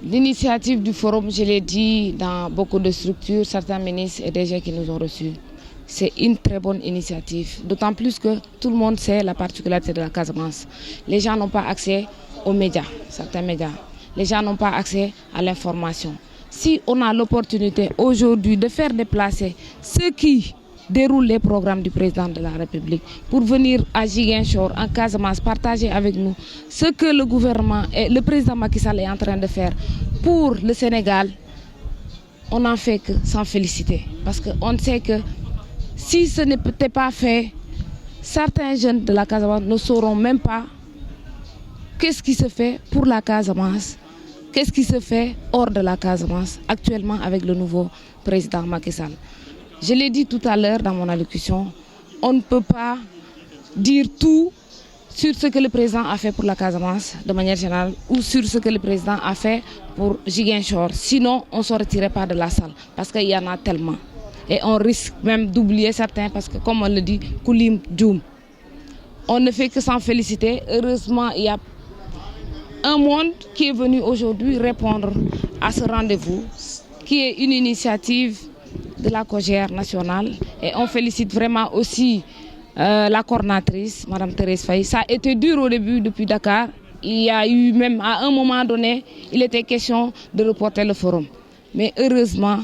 L'initiative du forum, je l'ai dit, dans beaucoup de structures, certains ministres et DG qui nous ont reçus. C'est une très bonne initiative, d'autant plus que tout le monde sait la particularité de la Casamance. Les gens n'ont pas accès aux médias, certains médias. Les gens n'ont pas accès à l'information. Si on a l'opportunité aujourd'hui de faire déplacer ceux qui déroulent les programmes du président de la République pour venir à Ziguinchor, en Casamance, partager avec nous ce que le gouvernement et le président Macky Sall est en train de faire pour le Sénégal, on n'en fait que s'en féliciter. Parce qu'on sait que si ce n'était pas fait, certains jeunes de la Casamance ne sauront même pas qu'est-ce qui se fait pour la Casamance, qu'est-ce qui se fait hors de la Casamance actuellement avec le nouveau président Macky Sall. Je l'ai dit tout à l'heure dans mon allocution, on ne peut pas dire tout sur ce que le président a fait pour la Casamance de manière générale ou sur ce que le président a fait pour Ziguinchor. Sinon, on ne sortirait pas de la salle parce qu'il y en a tellement. Et on risque même d'oublier certains parce que, comme on le dit, Koulim Djoum. On ne fait que s'en féliciter. Heureusement, il y a un monde qui est venu aujourd'hui répondre à ce rendez-vous, qui est une initiative de la COJER nationale. Et on félicite vraiment aussi la coordinatrice, Mme Thérèse Faye. Ça a été dur au début depuis Dakar. Il y a eu même à un moment donné, il était question de reporter le forum. Mais heureusement,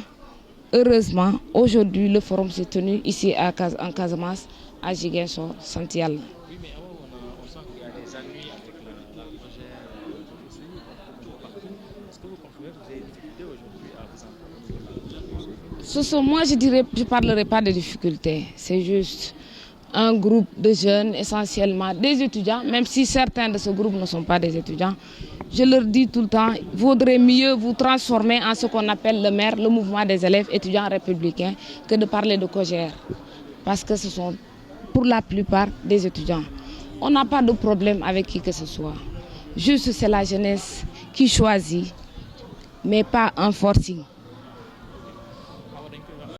aujourd'hui, le forum s'est tenu ici en Casamance, à Ziguinchor, Santial. Oui, mais on sent qu'il y a des ennuis avec la COJER. Est-ce que vous confirmez que vous avez des difficultés aujourd'hui à vous entendre? Moi, je ne parlerai pas de difficultés. C'est juste un groupe de jeunes, essentiellement des étudiants, même si certains de ce groupe ne sont pas des étudiants. Je leur dis tout le temps, il vaudrait mieux vous transformer en ce qu'on appelle le MAIR, le mouvement des élèves étudiants républicains, que de parler de COJER. Parce que ce sont pour la plupart des étudiants. On n'a pas de problème avec qui que ce soit. Juste c'est la jeunesse qui choisit, mais pas un forcing.